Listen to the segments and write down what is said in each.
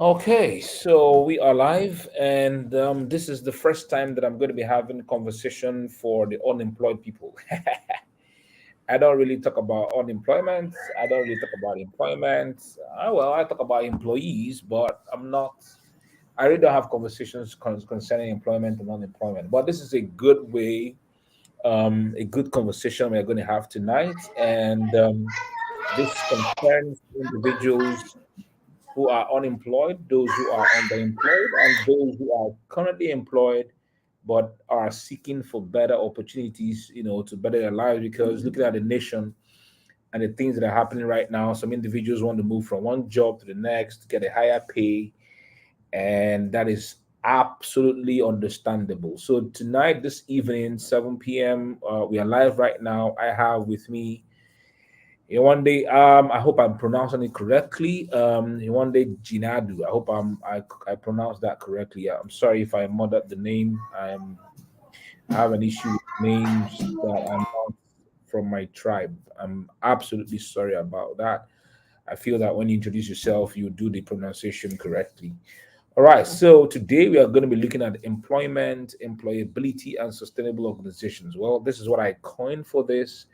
Okay, so we are live, and this is the first time that I'm going to be having a conversation for the unemployed people. I don't really talk about unemployment. I don't really talk about employment. Well, I talk about employees, but I'm not. I really don't have conversations concerning employment and unemployment. But this is a good way, a good conversation we're going to have tonight, and this concerns individuals who are unemployed, those who are underemployed, and those who are currently employed but are seeking for better opportunities, to better their lives. Because looking at the nation and the things that are happening right now, some individuals want to move from one job to the next to get a higher pay, and that is absolutely understandable. So tonight, this evening, 7 p.m., we are live right now. I have with me one day, I hope I'm pronouncing it correctly. One day, Jinadu. I hope I pronounced that correctly. I'm sorry if I murdered the name. I have an issue with names that are not from my tribe. I'm absolutely sorry about that. I feel that when you introduce yourself, you do the pronunciation correctly. All right. So today we are going to be looking at employment, employability, and sustainable organizations. Well, this is what I coined for this,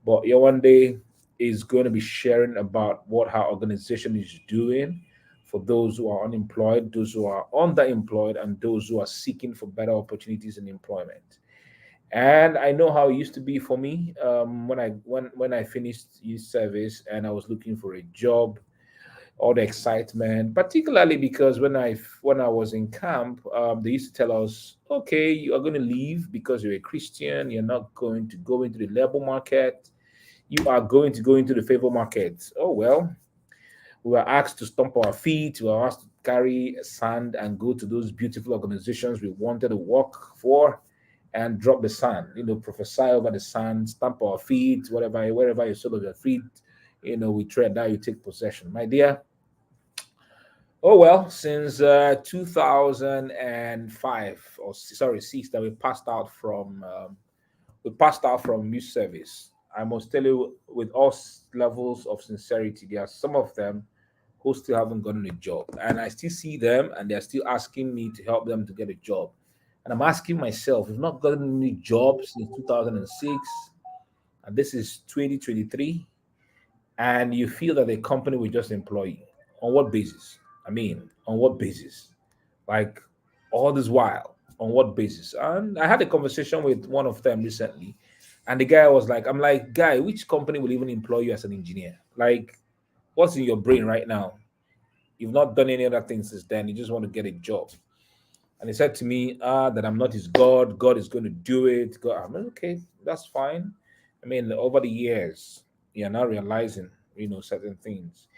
but one day is going to be sharing about what her organization is doing for those who are unemployed, those who are underemployed, and those who are seeking for better opportunities in employment. And I know how it used to be for me, when I finished youth service and I was looking for a job, all the excitement, particularly because when I was in camp, they used to tell us, okay, you are going to leave because you're a Christian. You're not going to go into the labor market. You are going to go into the favor market. Oh well, we were asked to stomp our feet. We were asked to carry sand and go to those beautiful organizations we wanted to work for and drop the sand, prophesy over the sand, stamp our feet, whatever, wherever you sole of your feet, we tread that, you take possession. My dear, oh well, since 2005, or sorry, six, that we passed out from youth service. I must tell you, with all levels of sincerity, there are some of them who still haven't gotten a job, and I still see them, and they're still asking me to help them to get a job. And I'm asking myself, we've not gotten any jobs since 2006, and this is 2023, and you feel that the company will just employ you. On what basis? I mean, on what basis? Like, all this while, on what basis? And I had a conversation with one of them recently, and the guy was like, I'm like, guy, which company will even employ you as an engineer? Like, what's in your brain right now? You've not done any other things since then. You just want to get a job. And he said to me, that I'm not his God. God is going to do it. God, I'm like, okay, that's fine. I mean, over the years, you're now realizing, certain things.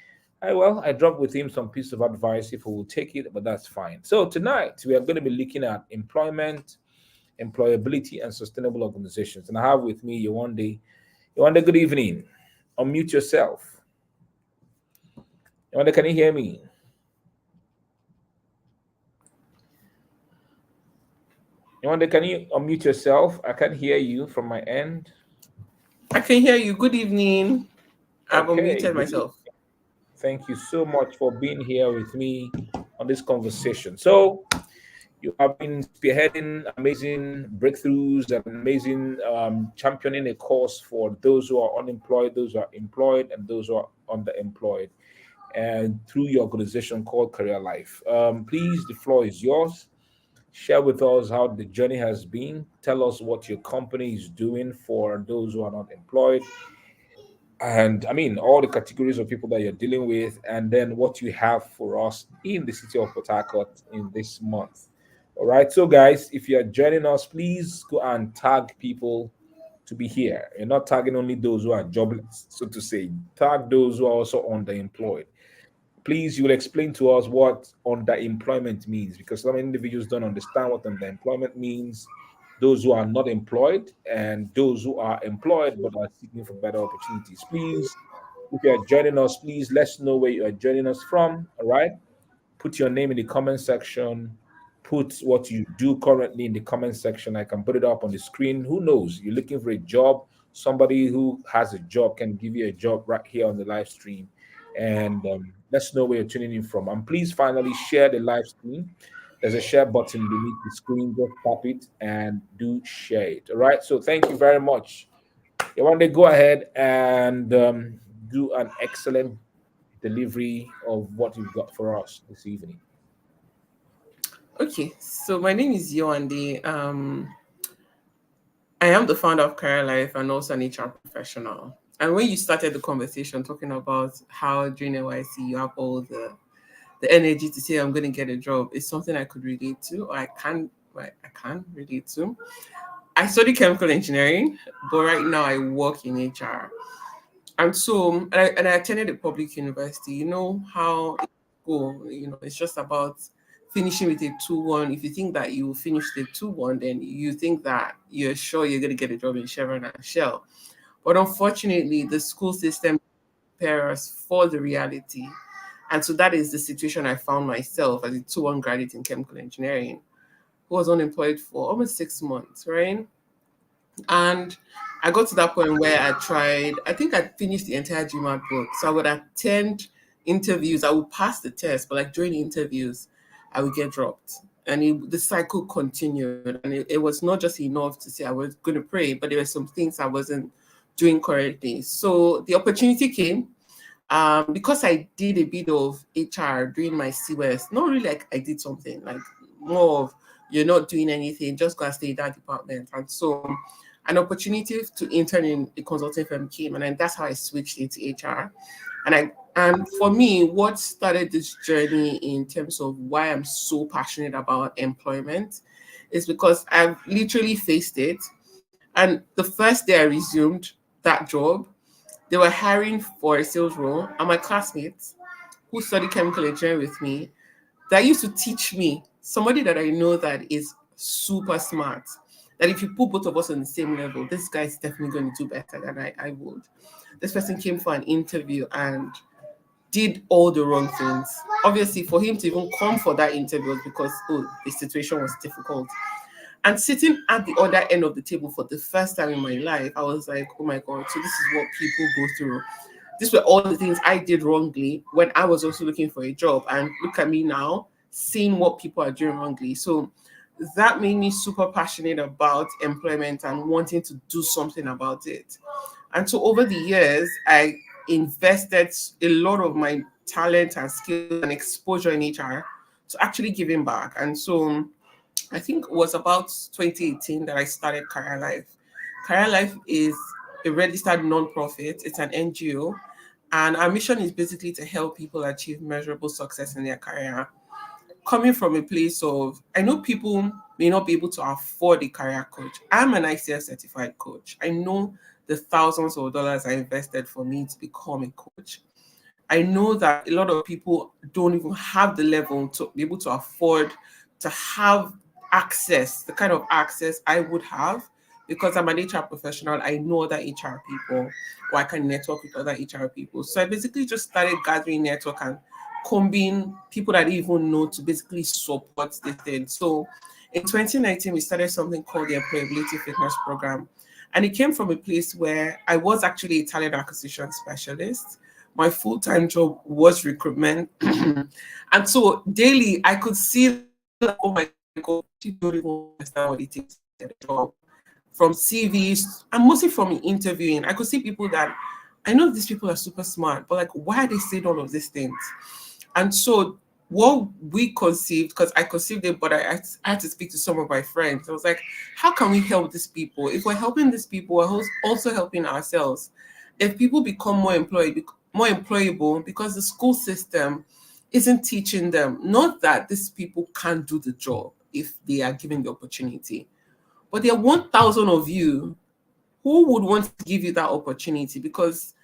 I dropped with him some piece of advice if he will take it, but that's fine. So tonight we are going to be looking at employment, employability, and sustainable organizations. And I have with me Yewande. Yewande, good evening. Unmute yourself. Yewande, can you hear me? Yewande, can you unmute yourself? I can't hear you from my end. I can hear you. Good evening. I've Okay, unmuted good evening. myself. Thank you so much for being here with me on this conversation. So, you have been spearheading amazing breakthroughs and amazing championing a cause for those who are unemployed, those who are employed, and those who are underemployed, and through your organization called Career Life. Please, the floor is yours. Share with us how the journey has been. Tell us what your company is doing for those who are not employed, and I mean all the categories of people that you're dealing with, and then what you have for us in the city of Port Harcourt in this month. All right, so guys, if you're joining us, please go and tag people to be here. You're not tagging only those who are jobless, so to say. Tag those who are also underemployed. Please, you will explain to us what underemployment means, because some individuals don't understand what underemployment means. Those who are not employed and those who are employed but are seeking for better opportunities. Please, if you are joining us, please let us know where you are joining us from. All right. Put your name in the comment section. Put what you do currently in the comment section. I can put it up on the screen. Who knows? You're looking for a job. Somebody who has a job can give you a job right here on the live stream. and let's know where you're tuning in from. And please finally share the live stream. There's a share button beneath the screen. Just tap it and do share it. All right. So thank you very much. You want to go ahead and do an excellent delivery of what you've got for us this evening. Okay, so my name is Yoande. I am the founder of Career Life and also an HR professional. And when you started the conversation talking about how during NYC you have all the energy to say I'm going to get a job, it's something I could relate to, or I can relate to. I studied chemical engineering, but right now I work in HR. And so, and I attended a public university. You know how it go. It's just about finishing with a 2-1. If you think that you will finish the 2-1, then you think that you're sure you're going to get a job in Chevron and Shell. But unfortunately, the school system prepares us for the reality. And so that is the situation I found myself as a 2-1 graduate in chemical engineering who was unemployed for almost 6 months, right? And I got to that point where I think I finished the entire GMAT book. So I would attend interviews, I would pass the test, but like during the interviews, I would get dropped. And the cycle continued. And it was not just enough to say I was going to pray, but there were some things I wasn't doing correctly. So the opportunity came because I did a bit of HR during my CWS. Not really like I did something, like more of you're not doing anything, just go and stay in that department. And so an opportunity to intern in a consulting firm came, and then that's how I switched into HR. And for me, what started this journey in terms of why I'm so passionate about employment is because I've literally faced it. And the first day I resumed that job, they were hiring for a sales role, and my classmates who studied chemical engineering with me, that used to teach me, somebody that I know that is super smart, that if you put both of us on the same level, this guy is definitely going to do better than I would. This person came for an interview and did all the wrong things. Obviously, for him to even come for that interview was because the situation was difficult. And sitting at the other end of the table for the first time in my life, I was like, oh my God, so this is what people go through. These were all the things I did wrongly when I was also looking for a job. And look at me now, seeing what people are doing wrongly. So that made me super passionate about employment and wanting to do something about it. And so over the years, I invested a lot of my talent and skills and exposure in HR to actually giving back. And so I think it was about 2018 that I started Career Life. Career Life is a registered non-profit. It's an NGO, and our mission is basically to help people achieve measurable success in their career. Coming from a place of, I know people may not be able to afford a career coach. I'm an ICF certified coach. I know the thousands of dollars I invested for me to become a coach. I know that a lot of people don't even have the level to be able to afford to have access, the kind of access I would have, because I'm an HR professional. I know other HR people, or I can network with other HR people. So I basically just started gathering network and combine people that I even know to basically support the thing. So in 2019, we started something called the Employability Fitness Program. And it came from a place where I was actually a talent acquisition specialist. My full-time job was recruitment. And so daily I could see like, oh my God, you don't even understand what it takes to get a job. From CVs and mostly from interviewing, I could see people that I know these people are super smart, but like why are they saying all of these things? And so what we conceived, because I conceived it, but I had to speak to some of my friends. I was like, how can we help these people? If we're helping these people, we're also helping ourselves. If people become more employable, because the school system isn't teaching them, not that these people can't do the job if they are given the opportunity, but there are 1,000 of you who would want to give you that opportunity, because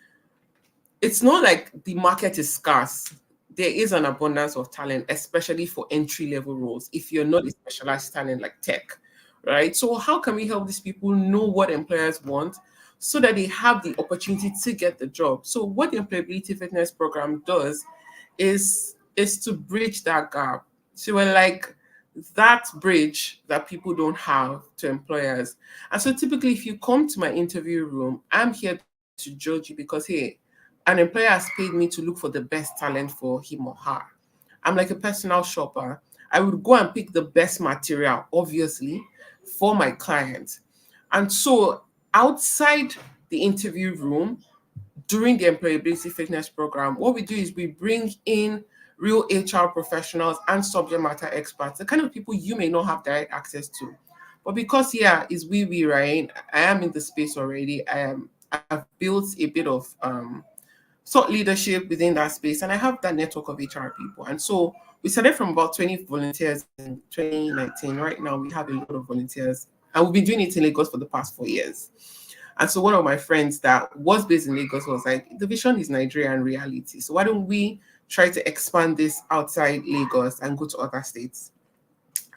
it's not like the market is scarce. There is an abundance of talent, especially for entry level roles, if you're not a specialized talent like tech, right? So, how can we help these people know what employers want so that they have the opportunity to get the job? So, what the Employability Fitness Program does is to bridge that gap. So, we're like that bridge that people don't have to employers. And so, typically, if you come to my interview room, I'm here to judge you because, hey, an employer has paid me to look for the best talent for him or her. I'm like a personal shopper. I would go and pick the best material, obviously, for my client. And so outside the interview room, during the employability fitness program, what we do is we bring in real HR professionals and subject matter experts, the kind of people you may not have direct access to. But because is we right, I am in the space already. I've built a bit of thought leadership within that space, and I have that network of HR people. And so we started from about 20 volunteers in 2019. Right now, we have a lot of volunteers, and we've been doing it in Lagos for the past 4 years. And so one of my friends that was based in Lagos was like, the vision is Nigeria and reality. So why don't we try to expand this outside Lagos and go to other states?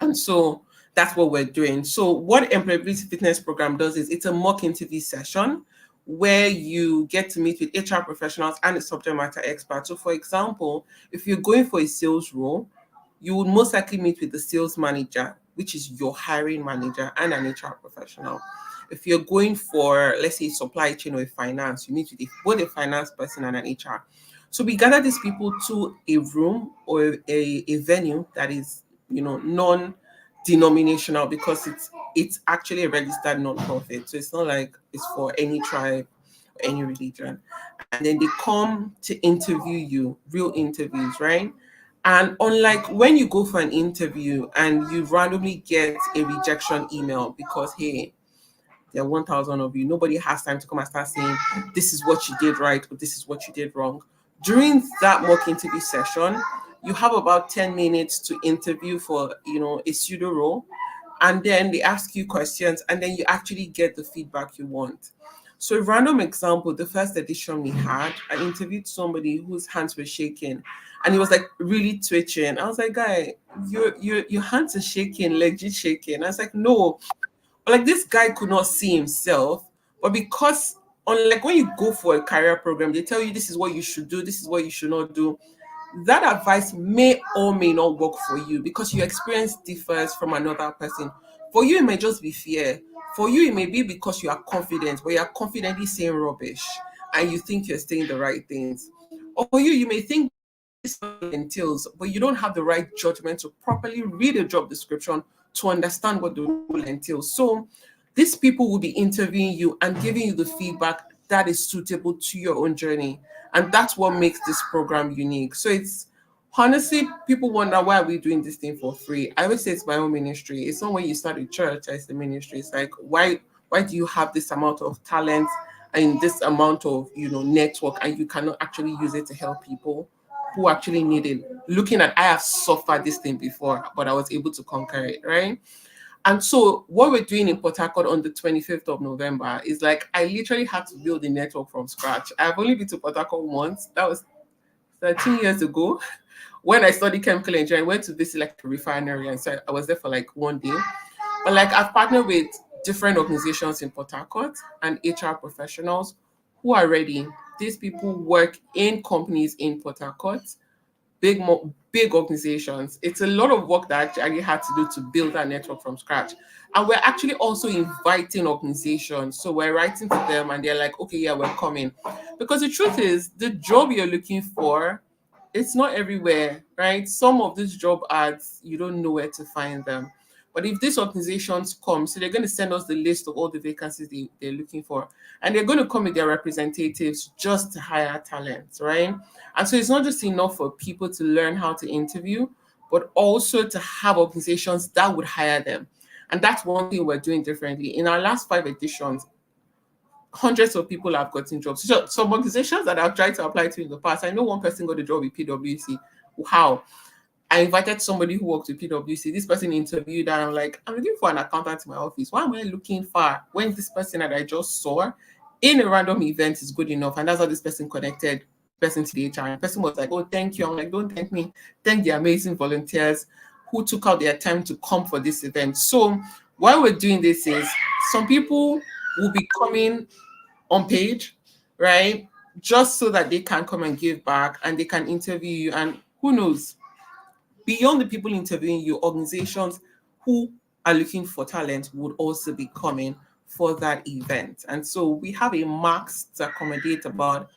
And so that's what we're doing. So what Employability Fitness Program does is it's a mock interview session where you get to meet with HR professionals and a subject matter expert. So for example, if you're going for a sales role, you would most likely meet with the sales manager, which is your hiring manager, and an HR professional. If you're going for, let's say, supply chain or finance, you meet with both a finance person and an HR. So we gather these people to a room or a venue that is, non-denominational, because it's actually a registered non-profit. So it's not like it's for any tribe or any religion. And then they come to interview you, real interviews, right? And unlike when you go for an interview and you randomly get a rejection email because, hey, there are 1,000 of you, nobody has time to come and start saying, this is what you did right or this is what you did wrong. During that mock interview session, you have about 10 minutes to interview for, a pseudo role. And then they ask you questions and then you actually get the feedback you want. So a random example, the first edition we had, I interviewed somebody whose hands were shaking and he was like really twitching. I was like, guy, your hands are shaking, legit shaking. I was like, no. But like this guy could not see himself. But because unlike when you go for a career program, they tell you this is what you should do, this is what you should not do. That advice may or may not work for you because your experience differs from another person. For you, it may just be fear. For you, it may be because you are confident, but you are confidently saying rubbish and you think you're saying the right things. Or for you, you may think this entails, but you don't have the right judgment to properly read a job description to understand what the role entails. So these people will be interviewing you and giving you the feedback that is suitable to your own journey. And that's what makes this program unique. So it's honestly, people wonder why are we doing this thing for free? I always say it's my own ministry. It's not when you start a church as the ministry. It's like why do you have this amount of talent and this amount of network and you cannot actually use it to help people who actually need it? Looking at I have suffered this thing before, but I was able to conquer it, right? And so what we're doing in Port Harcourt on the 25th of November is like I literally had to build a network from scratch. I've only been to Port Harcourt once. That was 13 years ago when I studied chemical engineering. I went to visit like a refinery, and so I was there for like one day. But like I've partnered with different organizations in Port Harcourt and HR professionals who are ready. These people work in companies in Port Harcourt, big organizations. It's a lot of work that I actually had to do to build that network from scratch. And we're actually also inviting organizations. So we're writing to them and they're like, okay, yeah, we're coming. Because the truth is, the job you're looking for, it's not everywhere, right? Some of these job ads, you don't know where to find them. But if these organizations come, so they're going to send us the list of all the vacancies they're looking for, and they're going to come with their representatives just to hire talent, right? And so it's not just enough for people to learn how to interview, but also to have organizations that would hire them. And that's one thing we're doing differently. In our last 5 editions, hundreds of people have gotten jobs. So some organizations that I've tried to apply to in the past, I know one person got a job with PwC. How? I invited somebody who works with PwC. This person interviewed and I'm like, I'm looking for an accountant in my office. Why am I looking for when this person that I just saw in a random event is good enough? And that's how this person connected person to the HR. And the person was like, oh, thank you. I'm like, don't thank me. Thank the amazing volunteers who took out their time to come for this event. So while we're doing this is some people will be coming on page, right? Just so that they can come and give back and they can interview you. And who knows, beyond the people interviewing you, organizations who are looking for talent would also be coming for that event. And so we have a max to accommodate about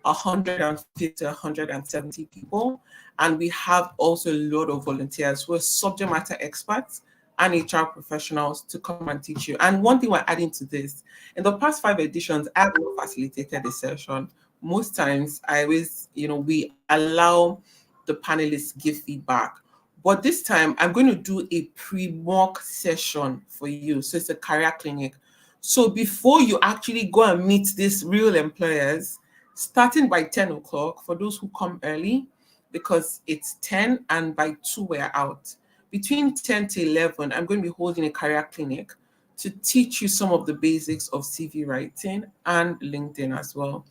150 to 170 people. And we have also a lot of volunteers who are subject matter experts and HR professionals to come and teach you. And one thing we're adding to this, in the past 5 editions, I have not facilitated a session. Most times I always, we allow the panelists give feedback. But this time I'm going to do a pre-mock session for you. So it's a career clinic. So before you actually go and meet these real employers, starting by 10 o'clock for those who come early, because it's 10 and by 2 we're out. Between 10 to 11, I'm going to be holding a career clinic to teach you some of the basics of CV writing and LinkedIn as well.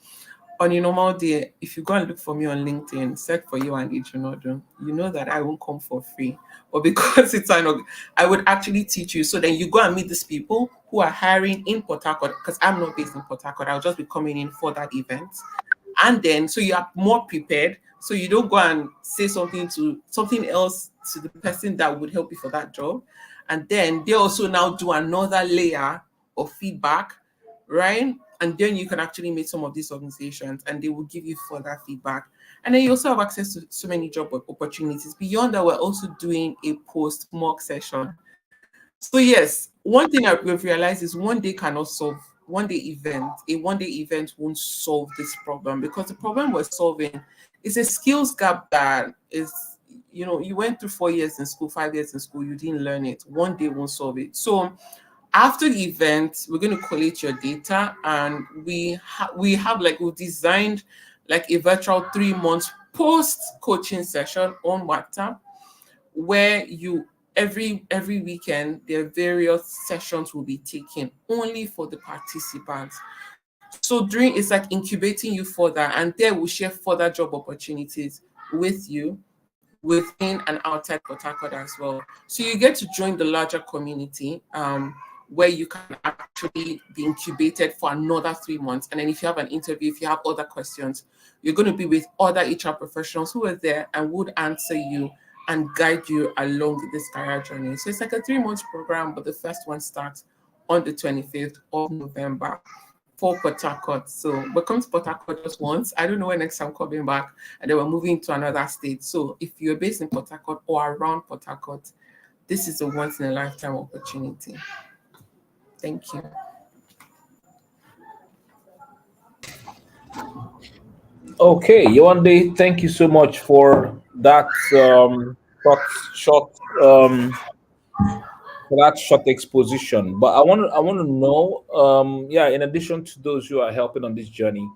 On a normal day, if you go and look for me on LinkedIn, search for you and Ijunodun, you know that I won't come for free. But because I would actually teach you. So then you go and meet these people who are hiring in Port Harcourt, because I'm not based in Port Harcourt. I'll just be coming in for that event. And then so you are more prepared. So you don't go and say something else to the person that would help you for that job. And then they also now do another layer of feedback, right? And then you can actually meet some of these organizations and they will give you further feedback. And then you also have access to so many job opportunities. Beyond that, we're also doing a post mock session. So yes, one thing we've realized is a one-day event won't solve this problem, because the problem we're solving is a skills gap that is, you went through 4 years in school, 5 years in school, you didn't learn it. One day won't solve it. So after the event, we're going to collate your data, and we've designed like a virtual 3 months post coaching session on WhatsApp, where you every weekend there are various sessions will be taken only for the participants. So during, it's like incubating you further, and there we'll share further job opportunities with you within and outside Port Harcourt as well. So you get to join the larger community, where you can actually be incubated for another 3 months. And then if you have an interview, if you have other questions, you're going to be with other HR professionals who are there and would answer you and guide you along this career journey. So it's like a 3 months program, but the first one starts on the 25th of November for Port Harcourt. So we're coming to Port Harcourt just once. I don't know when next I'm coming back, and then we're moving to another state. So if you're based in Port Harcourt or around Port Harcourt, this is a once in a lifetime opportunity. Thank you. Okay, Yewande, thank you so much for that short for that short exposition. But I want to know, yeah, in addition to those who are helping on this journey,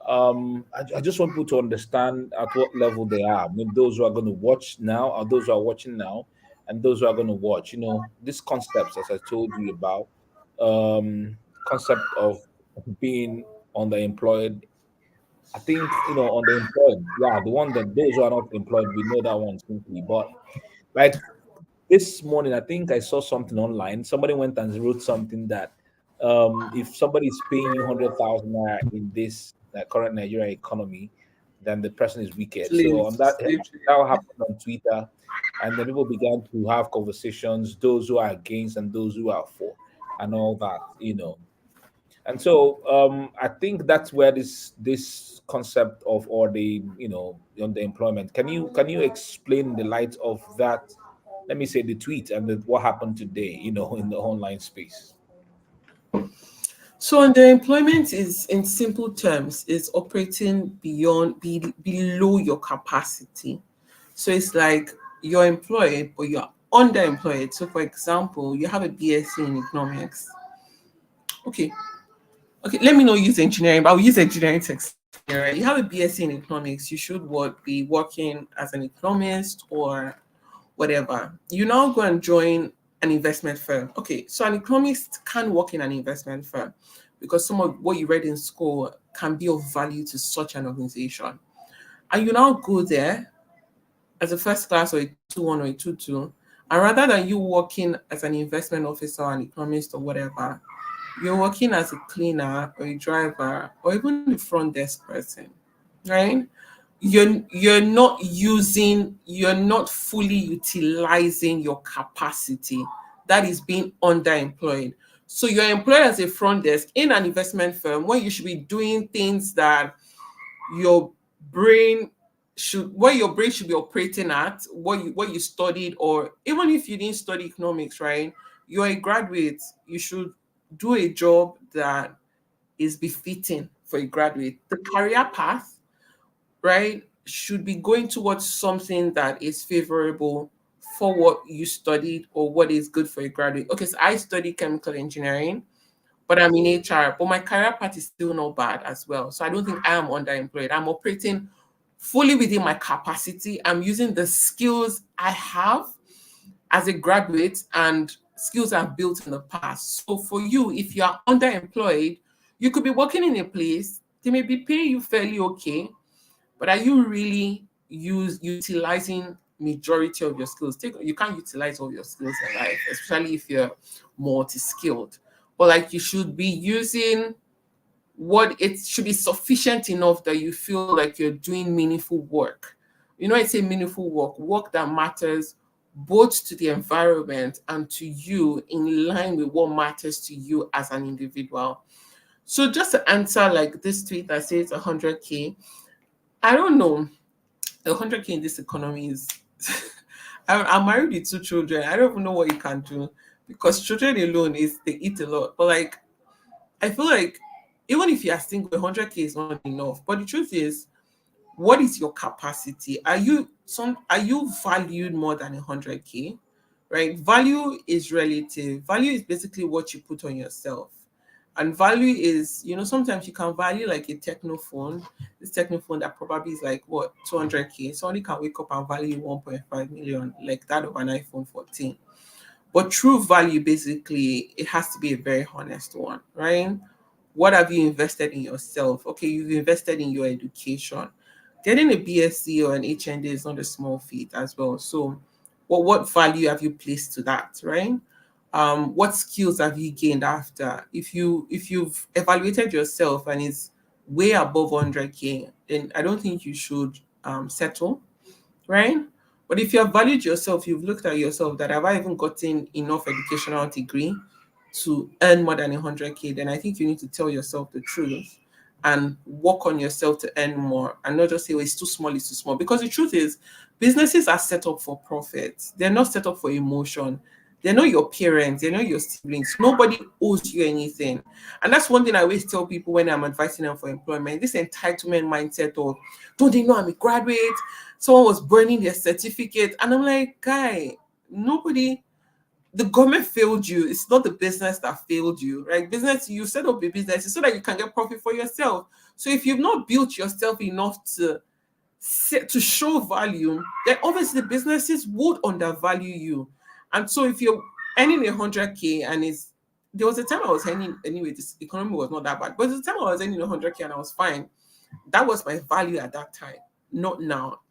I just want people to understand at what level they are. I mean, those who are going to watch now, or those who are watching now, and those who are going to watch. These concepts, as I told you about, concept of being underemployed. I think underemployed. Yeah, the one that those who are not employed, we know that one simply. But like this morning, I think I saw something online. Somebody went and wrote something that if somebody is paying you 100,000 naira in this current Nigerian economy, then the person is wicked. So on that, Please, literally. that happened on Twitter, and then people began to have conversations, those who are against and those who are for, and all that. And so I think that's where this concept of, or on the employment. Can you explain in the light of that? Let me say the tweet and what happened today, in the online space. So underemployment is, in simple terms, is operating below your capacity. So it's like you're employed, but you're underemployed. So for example, you have a BSc in economics. Okay, okay, let me not use engineering, but I'll use engineering to explain, right? You have a BSc in economics, you should be working as an economist or whatever. You now go and join an investment firm. Okay, so an economist can work in an investment firm because some of what you read in school can be of value to such an organization. And you now go there as a first class or a 2-1 or a 2-2. And rather than you working as an investment officer or an economist or whatever, you're working as a cleaner or a driver or even the front desk person, right? You're not fully utilizing your capacity. That is being underemployed. So you're employed as a front desk in an investment firm where you should be doing things that your brain what your brain should be operating at, what you studied, or even if you didn't study economics, right? You're a graduate, you should do a job that is befitting for a graduate. The career path, right, should be going towards something that is favorable for what you studied or what is good for a graduate. Okay, so I studied chemical engineering, but I'm in HR, but my career path is still not bad as well. So I don't think I am underemployed. I'm operating fully within my capacity. I'm using the skills I have as a graduate and skills I've built in the past. So for you, if you are underemployed, you could be working in a place, they may be paying you fairly okay, but are you really utilizing majority of your skills? You can't utilize all your skills in life, especially if you're multi-skilled. But like you should be using what it should be sufficient enough that you feel like you're doing meaningful work. You know, I say meaningful work, work that matters both to the environment and to you, in line with what matters to you as an individual. So just to answer like this tweet that says 100K, I don't know. 100K in this economy is. I'm married with two children. I don't even know what you can do, because children alone is they eat a lot. But like, I feel like even if you are single, 100K is not enough. But the truth is, what is your capacity? Are you valued more than 100K? Right? Value is relative. Value is basically what you put on yourself. And value is, sometimes you can value like a techno phone, this techno phone that probably is like what 200K. Somebody can wake up and value 1.5 million, like that of an iPhone 14. But true value, basically, it has to be a very honest one, right? What have you invested in yourself? Okay, you've invested in your education. Getting a BSc or an HND is not a small feat as well. So, what value have you placed to that, right? What skills have you gained after? If you've evaluated yourself and it's way above 100K, then I don't think you should settle, right? But if you have valued yourself, you've looked at yourself that have I even gotten enough educational degree to earn more than 100K, then I think you need to tell yourself the truth and work on yourself to earn more, and not just say, oh, it's too small, it's too small. Because the truth is, businesses are set up for profit. They're not set up for emotion. They're not your parents, they're not your siblings. Nobody owes you anything. And that's one thing I always tell people when I'm advising them for employment, this entitlement mindset of, don't they know I'm a graduate? Someone was burning their certificate. And I'm like, guy, nobody, the government failed you. It's not the business that failed you, right? Business, you set up a business so that you can get profit for yourself. So if you've not built yourself enough to show value, then obviously businesses would undervalue you. And so if you're earning 100K and it's there was a time I was earning anyway, this economy was not that bad, but there was a time I was earning 100K and I was fine. That was my value at that time, not now.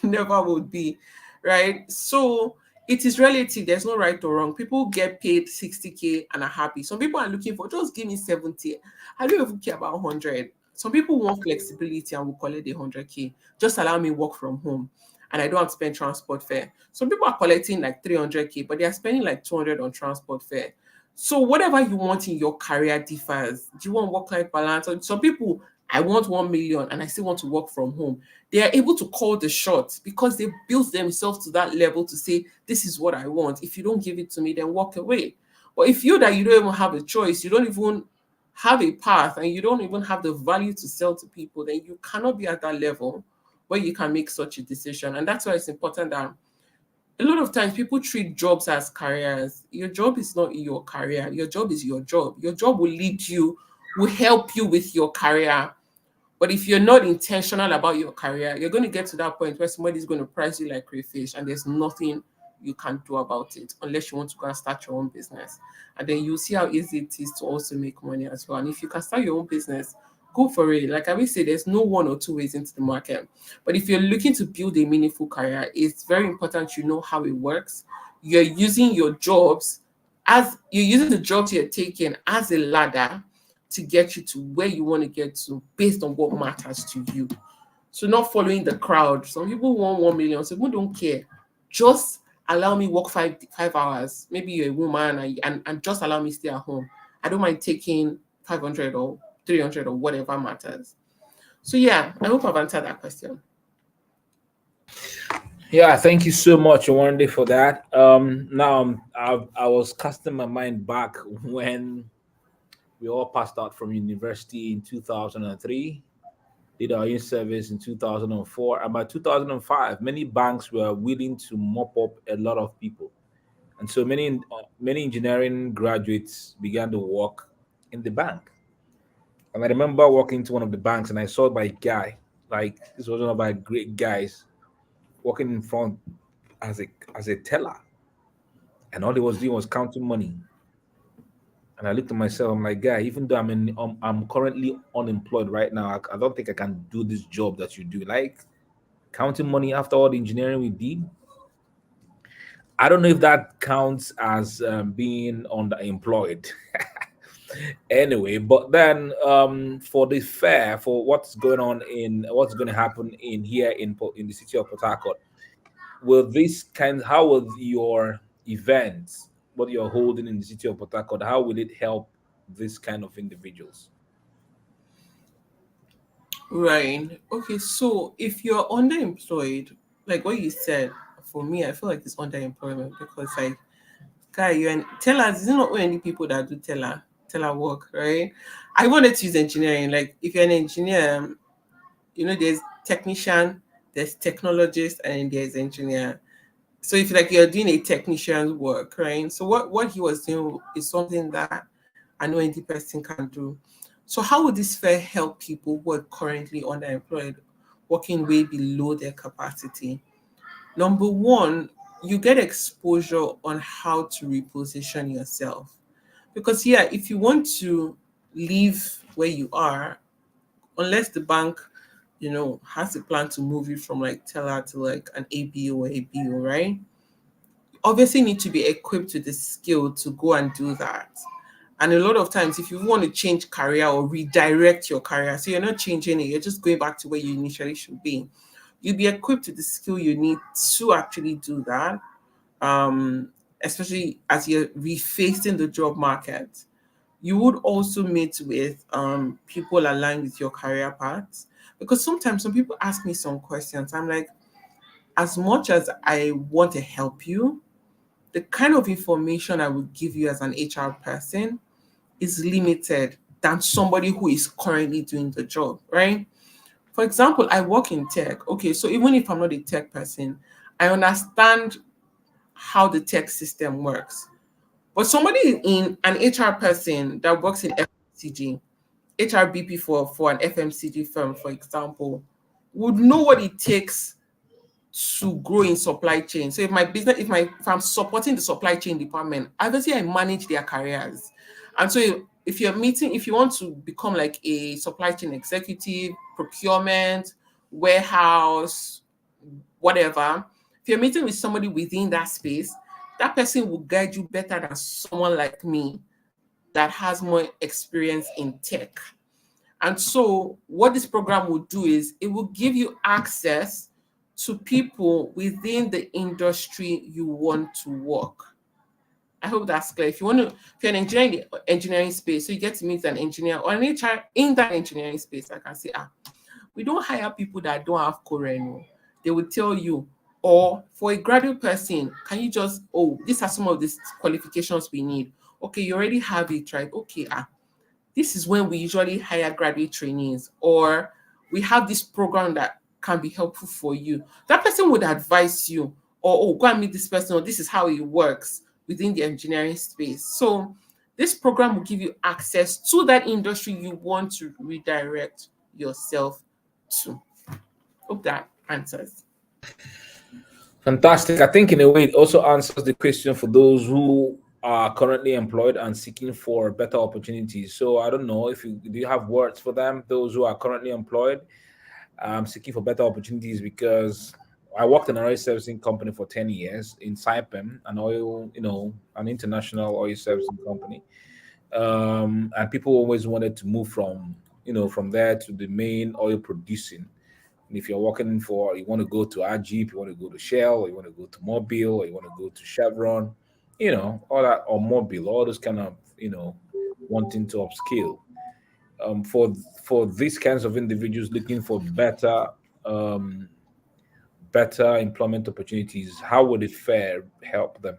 Never would be, right? So it is relative. There's no right or wrong. People get paid 60K and are happy. Some people are looking for just give me 70. I don't even care about 100. Some people want flexibility and will collect the 100K. Just allow me work from home and I don't have to spend transport fare. Some people are collecting like 300K, but they are spending like 200 on transport fare. So whatever you want in your career differs. Do you want work-life balance? Or some people, I want 1 million and I still want to work from home. They are able to call the shots because they built themselves to that level to say, this is what I want. If you don't give it to me, then walk away. But if you don't even have a choice, you don't even have a path, and you don't even have the value to sell to people, then you cannot be at that level where you can make such a decision. And that's why it's important that a lot of times people treat jobs as careers. Your job is not your career. Your job is your job. Your job will lead you, will help you with your career. But if you're not intentional about your career, you're going to get to that point where somebody's going to price you like crayfish and there's nothing you can do about it unless you want to go and start your own business. And then you'll see how easy it is to also make money as well. And if you can start your own business, go for it. Like I will say, there's no one or two ways into the market. But if you're looking to build a meaningful career, it's very important you know how it works. You're using your jobs as you're using the jobs you're taking as a ladder to get you to where you want to get to based on what matters to you. So not following the crowd. Some people want 1 million. Some people don't care. Just allow me work 5 hours. Maybe you're a woman and just allow me stay at home. I don't mind taking 500 or 300 or whatever matters. So yeah, I hope I've answered that question. Yeah, thank you so much, Wande, for that. Now I was casting my mind back when we all passed out from university in 2003, did our in service in 2004, and by 2005, many banks were willing to mop up a lot of people, and so many engineering graduates began to work in the bank. And I remember walking to one of the banks, and I saw my guy, like this was one of my great guys, walking in front as a teller, and all he was doing was counting money. And I looked at myself, I'm like, guy, even though I'm currently unemployed right now, I don't think I can do this job that you do. Like counting money after all the engineering we did. I don't know if that counts as being underemployed. Anyway, but then for the fair, for what's going to happen in here in the city of Port Harcourt, will this kind how will your events, what you're holding in the city of Port Harcourt, how will it help this kind of individuals? Right. Okay. So if you're underemployed, like what you said, for me, I feel like it's underemployment because like guy, you're an tellers, is it not only people that do teller work, right? I wanted to use engineering. Like if you're an engineer, there's technician, there's technologist, and there's engineer. So if like you're doing a technician's work, right? So what he was doing is something that I know any person can do. So how would this fair help people who are currently underemployed, working way below their capacity? Number one, you get exposure on how to reposition yourself. Because yeah, if you want to leave where you are, unless the bank, has a plan to move you from like teller to like an ABO or ABO, right? Obviously need to be equipped with the skill to go and do that. And a lot of times, if you want to change career or redirect your career, so you're not changing it, you're just going back to where you initially should be, you'll be equipped with the skill you need to actually do that. Um, Especially as you're refacing the job market. You would also meet with people aligned with your career paths. Because sometimes some people ask me some questions. I'm like, as much as I want to help you, the kind of information I would give you as an HR person is limited than somebody who is currently doing the job, right? For example, I work in tech. Okay, so even if I'm not a tech person, I understand how the tech system works. But somebody in an HR person that works in FMCG, HRBP for an FMCG firm, for example, would know what it takes to grow in supply chain. So if I'm supporting the supply chain department, obviously I manage their careers. And so if you want to become like a supply chain executive, procurement, warehouse, whatever, if you're meeting with somebody within that space, that person will guide you better than someone like me that has more experience in tech. And so, what this program will do is it will give you access to people within the industry you want to work. I hope that's clear. If you're an engineering space, so you get to meet an engineer or an HR in that engineering space, I can say, we don't hire people that don't have Coreno. They will tell you, or for a graduate person, can you just, these are some of these qualifications we need. Okay, you already have it, right? Okay, this is when we usually hire graduate trainees, or we have this program that can be helpful for you. That person would advise you, or go and meet this person, or this is how it works within the engineering space. So this program will give you access to that industry you want to redirect yourself to. Hope that answers. Fantastic. I think in a way it also answers the question for those who are currently employed and seeking for better opportunities. So I don't know if you do you have words for them, those who are currently employed, seeking for better opportunities, because I worked in an oil servicing company for 10 years in Saipem, an international oil servicing company. And people always wanted to move from there to the main oil producing. And if you're working for, you want to go to Ajib, you want to go to Shell, or you want to go to Mobil, or you want to go to Chevron, all that, or Mobil, all those kind of, wanting to upskill. for these kinds of individuals looking for um, better employment opportunities, how would it fare help them?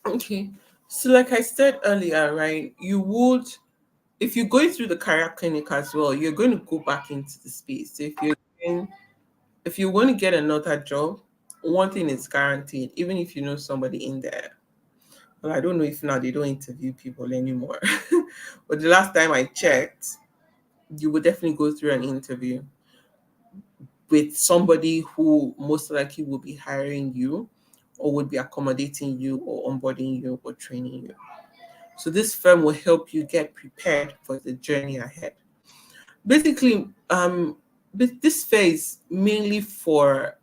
Okay. So like I said earlier, right, you would, if you're going through the career clinic as well, you're going to go back into the space. So if you want to get another job, one thing is guaranteed, even if you know somebody in there. Well, I don't know if now they don't interview people anymore. But the last time I checked, you would definitely go through an interview with somebody who most likely will be hiring you or would be accommodating you or onboarding you or training you. So this firm will help you get prepared for the journey ahead. Basically, this phase mainly for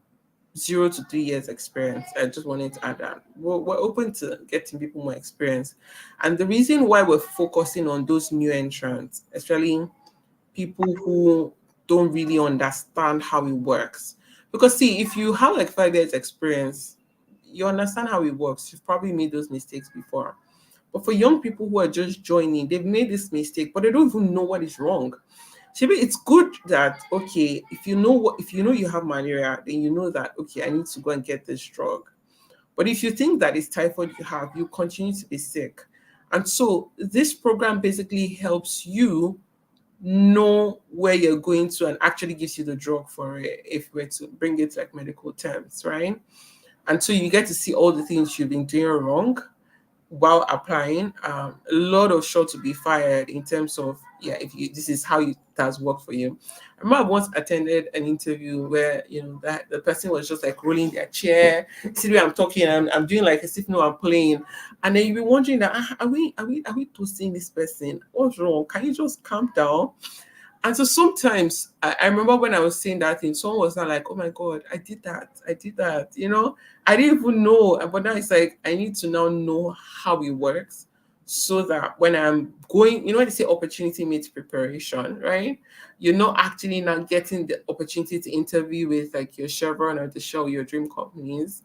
0 to 3 years experience. I just wanted to add that we're open to getting people more experience, and the reason why we're focusing on those new entrants, especially people who don't really understand how it works. Because see, if you have like 5 years experience, you understand how it works. You've probably made those mistakes before. But for young people who are just joining, they've made this mistake, but they don't even know what is wrong. Maybe it's good that okay, if you know you have malaria, then you know that okay, I need to go and get this drug. But if you think that it's typhoid you have, you continue to be sick. And so this program basically helps you know where you're going to and actually gives you the drug for it if we're to bring it to like medical terms, right? And so you get to see all the things you've been doing wrong while applying. A lot of shots to be fired in terms of yeah, if you this is how it has worked for you. I remember I once attended an interview where you know that the person was just like rolling their chair. See the way I'm talking, I'm doing like as if no I'm playing, and then you'll be wondering that are we toasting this person? What's wrong? Can you just calm down? And so sometimes I remember when I was saying that thing, someone was not like, oh my God, I did that, you know, I didn't even know. But now it's like, I need to now know how it works so that when I'm going, you know, when they say opportunity meets preparation, right? You're not actually now getting the opportunity to interview with like your Chevron or the Shell, your dream companies,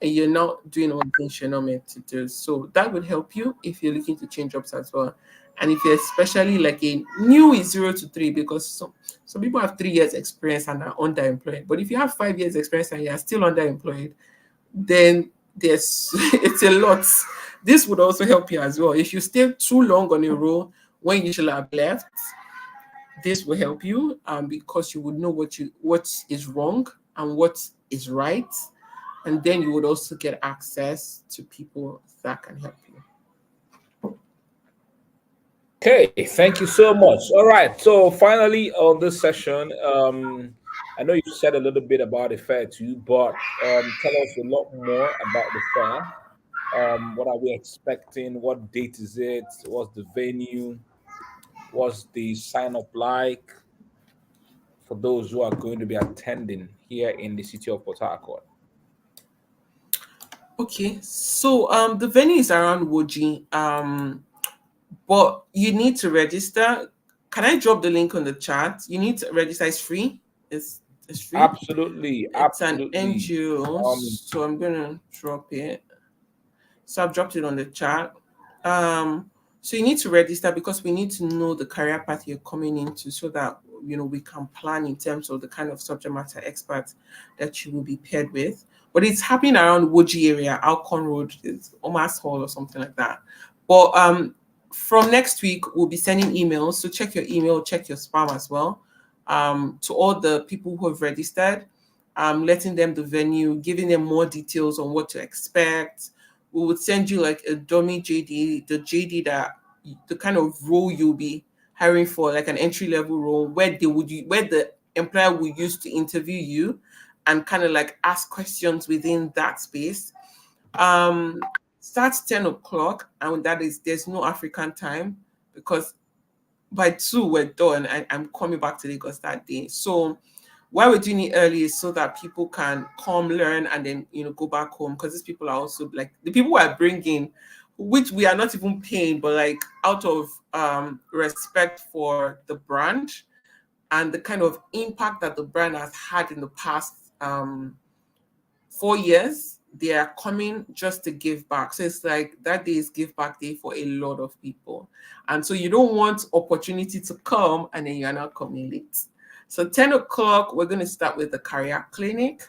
and you're not doing all the things you're not meant to do. So that would help you if you're looking to change jobs as well. And if you're especially like a new is 0 to 3, because some people have 3 years experience and are underemployed. But if you have 5 years experience and you're still underemployed, then there's it's a lot. This would also help you as well. If you stay too long on a role when you should have left, this will help you because you would know what is wrong and what is right, and then you would also get access to people that can help you. Okay, thank you so much. All right, so finally on this session, I know you said a little bit about the fair too, but tell us a lot more about the fair. What are we expecting? What date is it? What's the venue? What's the sign up like for those who are going to be attending here in the city of Port Harcourt? Okay, so the venue is around Woji, but you need to register. Can I drop the link on the chat? You need to register. It's free. It's free. Absolutely, It's an absolutely. NGO, Um, so I'm gonna drop it. So I've dropped it on the chat. Um, so you need to register because we need to know the career path you're coming into so that you know we can plan in terms of the kind of subject matter experts that you will be paired with. But it's happening around Woji area, Alcon Road, it's Omas Hall or something like that. But from next week we'll be sending emails. So check your email, check your spam as well. To all the people who have registered, letting them the venue, giving them more details on what to expect. We would send you like a dummy JD, the JD that the kind of role you'll be hiring for, like an entry level role, where the employer will use to interview you, and kind of like ask questions within that space. Um, Starts 10 o'clock, and that is there's no African time because by 2 we're done. I'm coming back to Lagos that day. So why we're doing it early is so that people can come learn and then you know go back home, because these people are also like the people we are bringing, which we are not even paying, but like out of respect for the brand and the kind of impact that the brand has had in the past 4 years. they are coming just to give back. So it's like that day is give back day for a lot of people. And so you don't want opportunity to come and then you're not coming late. So 10 o'clock, we're going to start with the career clinic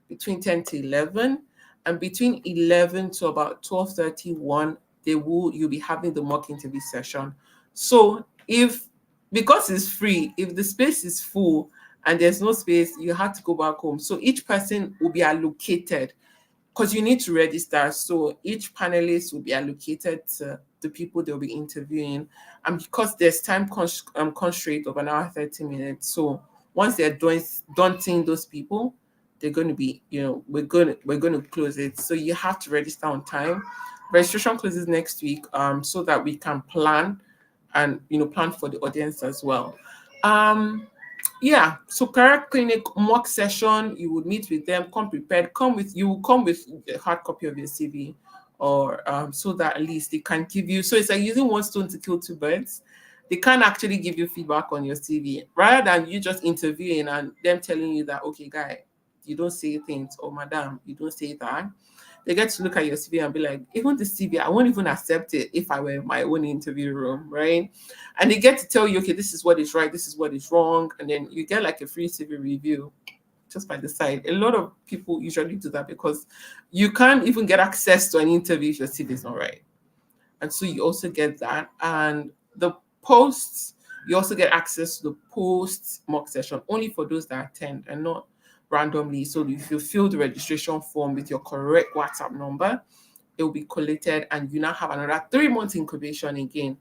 between 10 to 11. And between 11 to about 12:31, you'll be having the mock interview session. So if because it's free, if the space is full and there's no space, you have to go back home. So each person will be allocated because you need to register. So each panelist will be allocated to the people they'll be interviewing. And because there's constraint of an hour, 30 minutes. So once they're done seeing those people, they're going to be, we're going to close it. So you have to register on time. Registration closes next week, so that we can plan and plan for the audience as well. Um, yeah, so career clinic mock session, you would meet with them, come prepared, you will come with a hard copy of your CV, or so that at least they can give you. So it's like using one stone to kill two birds. They can actually give you feedback on your CV rather than you just interviewing and them telling you that, okay, guy, you don't say things, or madam, you don't say that. They get to look at your CV and be like, even the CV, I won't even accept it if I were in my own interview room, right? And they get to tell you, okay, this is what is right, this is what is wrong, and then you get like a free CV review just by the side. A lot of people usually do that because you can't even get access to an interview if your CV is not right. And so you also get that. And the posts, you also get access to the post mock session only for those that attend and not randomly. So if you fill the registration form with your correct WhatsApp number, it will be collated and you now have another 3 months incubation again.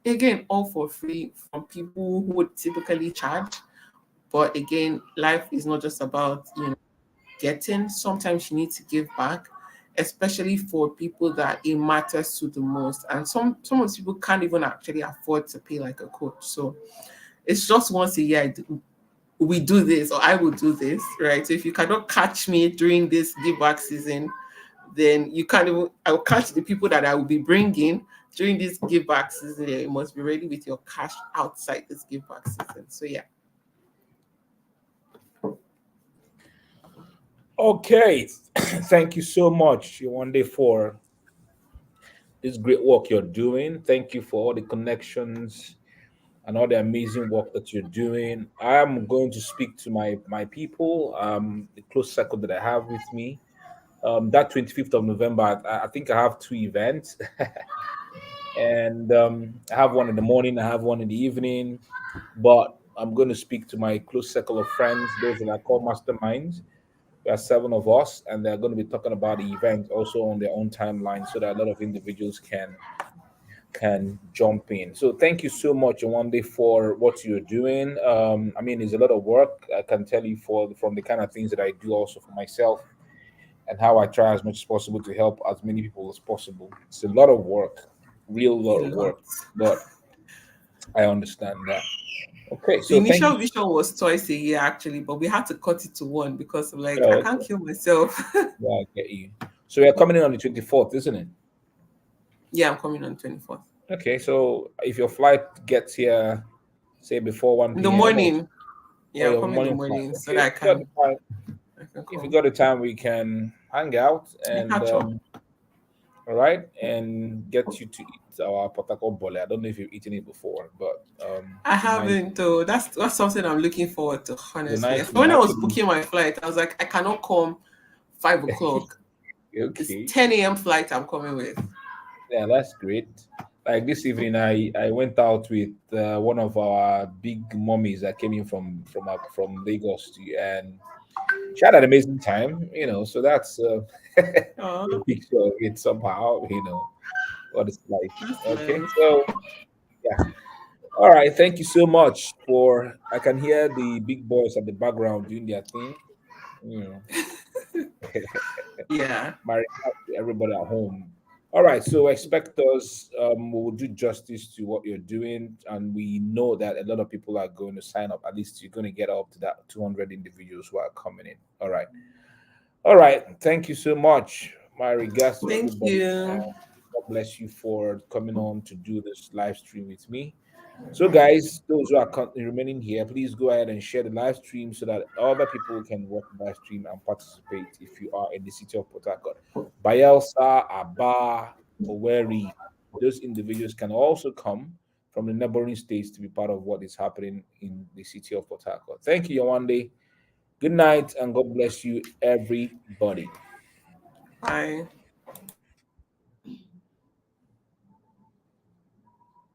Again, all for free from people who would typically charge. But again, life is not just about getting. Sometimes you need to give back, especially for people that it matters to the most. And some of these people can't even actually afford to pay like a coach. So it's just once a year we do this, or I will do this, right? So if you cannot catch me during this give back season, then you can't even. I will catch the people that I will be bringing during this give back season. Yeah, you must be ready with your cash outside this give back season. So yeah. Okay, thank you so much, Yewande, for this great work you're doing. Thank you for all the connections and all the amazing work that you're doing. I'm going to speak to my people, the close circle that I have with me. That 25th of November, I think I have two events, and I have one in the morning, I have one in the evening. But I'm going to speak to my close circle of friends, those that I call masterminds. There are seven of us, and they're going to be talking about the event also on their own timeline, so that a lot of individuals can jump in. So thank you so much, Wande, for what you're doing. I mean, it's a lot of work. I can tell you from the kind of things that I do also for myself and how I try as much as possible to help as many people as possible. It's a lot of work, real A lot of lot. work, but I understand that. Okay, The so thank you. initial vision was twice a year actually, but we had to cut it to one because I'm like, I Oh, can't okay. kill myself. Yeah, I get you. So we're coming in on the 24th, isn't it? Yeah, I'm coming on 24th. Okay, so if your flight gets here, say before In the 1 p.m. or morning. or Yeah, I'm your coming in the morning flight, morning so okay, that if you got the time, I can if you come got the time, we can hang out and and catch up. all right, and get you to eat our potako bole. I don't know if you've eaten it before, but I it's a nice, haven't though. That's something I'm looking forward to, it's a honestly. nice So one when I was actually. booking my flight, I was like, I cannot come 5 o'clock. It's Okay, 10 a.m. flight I'm coming with. yeah, that's great. Like this evening, I went out with one of our big mummies that came in from Lagos to, and she had an amazing time, So that's Oh, a picture of it somehow, what it's like. that's Okay, nice. so yeah. All right, thank you so much for. I can hear the big boys at the background doing their thing. You know, Yeah. my regards to everybody at home. All right, so expect us. We will do justice to what you're doing, and we know that a lot of people are going to sign up. At least you're going to get up to that 200 individuals who are coming in. All right. All right. Thank you so much. My regards to Thank everybody. you. God bless you for coming on to do this live stream with me. So, guys, those who are remaining here, please go ahead and share the live stream so that other people can watch the live stream and participate if you are in the city of Port Harcourt. Bayelsa, Aba, Oweri, those individuals can also come from the neighboring states to be part of what is happening in the city of Port Harcourt. Thank you, Yawande. Good night, and God bless you, everybody. Bye.